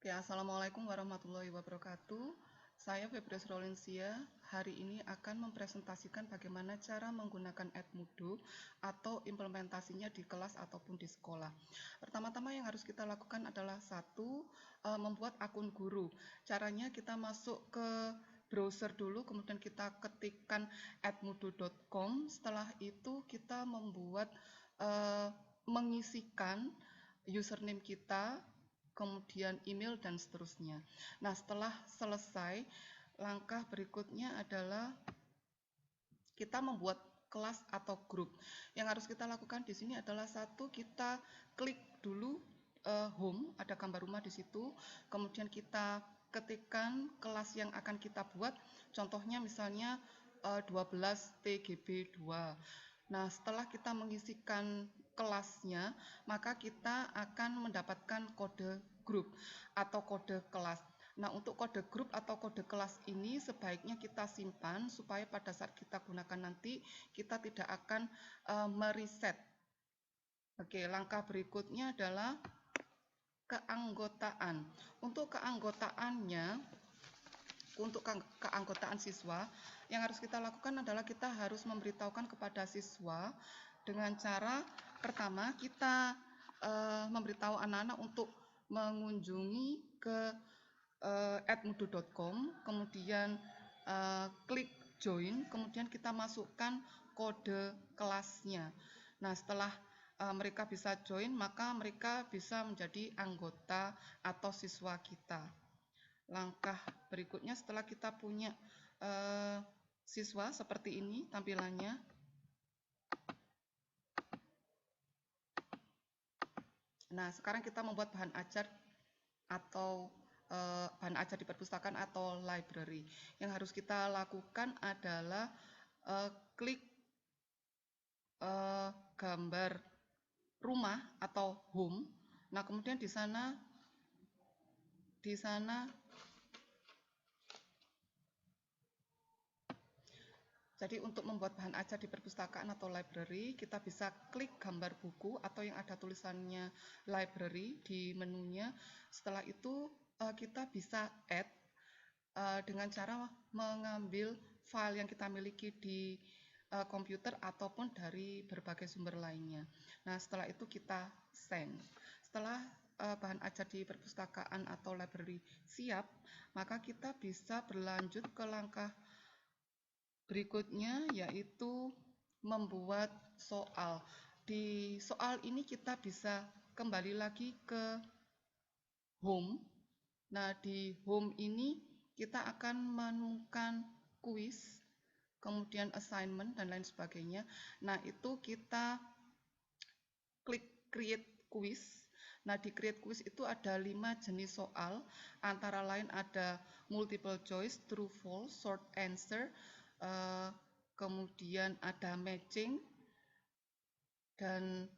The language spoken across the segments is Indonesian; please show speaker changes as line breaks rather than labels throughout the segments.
Oke, Assalamualaikum warahmatullahi wabarakatuh. Saya Febres Rolinsia. Hari ini akan mempresentasikan bagaimana cara menggunakan Edmodo atau implementasinya di kelas ataupun di sekolah. Pertama-tama yang harus kita lakukan adalah satu, membuat akun guru. Caranya kita masuk ke browser dulu, kemudian kita ketikkan edmodo.com. Setelah itu kita mengisikan username kita, kemudian email, dan seterusnya. Nah, setelah selesai, langkah berikutnya adalah kita membuat kelas atau grup. Yang harus kita lakukan di sini adalah satu, kita klik dulu home, ada gambar rumah di situ, kemudian kita ketikkan kelas yang akan kita buat, contohnya misalnya 12 TGB 2. Nah, setelah kita mengisikan kelasnya, maka kita akan mendapatkan kode grup atau kode kelas. Nah, untuk kode grup atau kode kelas ini sebaiknya kita simpan supaya pada saat kita gunakan nanti kita tidak akan mereset. Oke, langkah berikutnya adalah keanggotaan. Untuk keanggotaan siswa, yang harus kita lakukan adalah kita harus memberitahukan kepada siswa dengan cara pertama kita memberitahu anak-anak untuk mengunjungi ke edmodo.com, kemudian klik join, kemudian kita masukkan kode kelasnya. Nah, setelah mereka bisa join, maka mereka bisa menjadi anggota atau siswa kita. Langkah berikutnya setelah kita punya siswa seperti ini tampilannya. Nah, sekarang kita membuat bahan ajar atau bahan ajar di perpustakaan atau library. Yang harus kita lakukan adalah klik gambar rumah atau home. Nah, kemudian di sana jadi untuk membuat bahan ajar di perpustakaan atau library, kita bisa klik gambar buku atau yang ada tulisannya library di menunya. Setelah itu kita bisa add dengan cara mengambil file yang kita miliki di komputer ataupun dari berbagai sumber lainnya. Nah, setelah itu kita send. Setelah bahan ajar di perpustakaan atau library siap, maka kita bisa berlanjut ke langkah berikutnya, yaitu membuat soal. Di soal ini kita bisa kembali lagi ke home. Nah, di home ini kita akan menemukan kuis, kemudian assignment, dan lain sebagainya. Nah, itu kita klik create quiz. Nah, di create quiz itu ada 5 jenis soal, antara lain ada multiple choice, true, false, short answer, kemudian ada matching, dan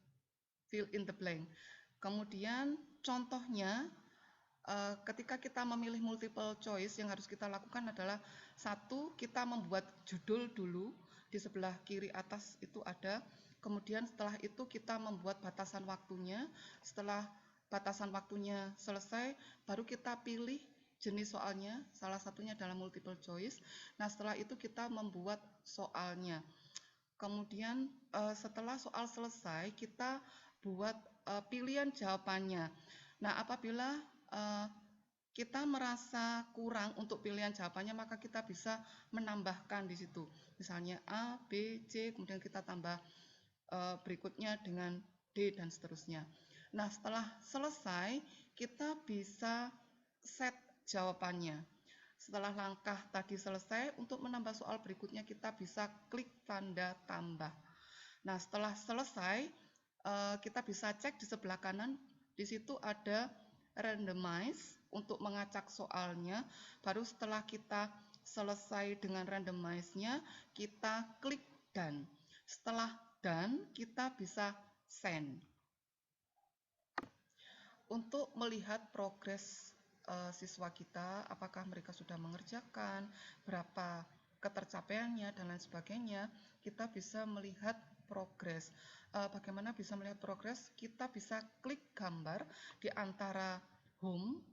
fill in the blank. Kemudian contohnya, ketika kita memilih multiple choice, yang harus kita lakukan adalah satu, kita membuat judul dulu, di sebelah kiri atas itu ada. Kemudian setelah itu kita membuat batasan waktunya. Setelah batasan waktunya selesai, baru kita pilih jenis soalnya, salah satunya adalah multiple choice. Nah, setelah itu kita membuat soalnya. Kemudian setelah soal selesai, kita buat pilihan jawabannya. Nah, apabila kita merasa kurang untuk pilihan jawabannya, maka kita bisa menambahkan di situ. Misalnya A, B, C, kemudian kita tambah berikutnya dengan D, dan seterusnya. Nah, setelah selesai, kita bisa set jawabannya. Setelah langkah tadi selesai, untuk menambah soal berikutnya kita bisa klik tanda tambah. Nah, setelah selesai, kita bisa cek di sebelah kanan, di situ ada randomize untuk mengacak soalnya. Baru setelah kita selesai dengan randomize-nya, kita klik done. Setelah done, kita bisa send. Untuk melihat progres siswa kita, apakah mereka sudah mengerjakan, berapa ketercapaiannya, dan lain sebagainya, kita bisa melihat progres. Bagaimana bisa melihat progres? Kita bisa klik gambar di antara home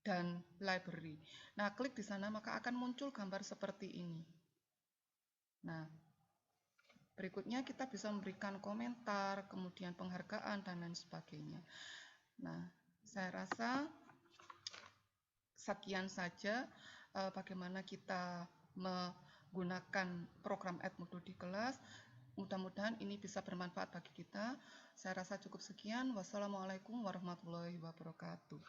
dan library. Nah, klik di sana maka akan muncul gambar seperti ini. Nah, berikutnya kita bisa memberikan komentar, kemudian penghargaan, dan lain sebagainya. Nah, saya rasa sekian saja bagaimana kita menggunakan program Edmodo di kelas. Mudah-mudahan ini bisa bermanfaat bagi kita. Saya rasa cukup sekian. Wassalamualaikum warahmatullahi wabarakatuh.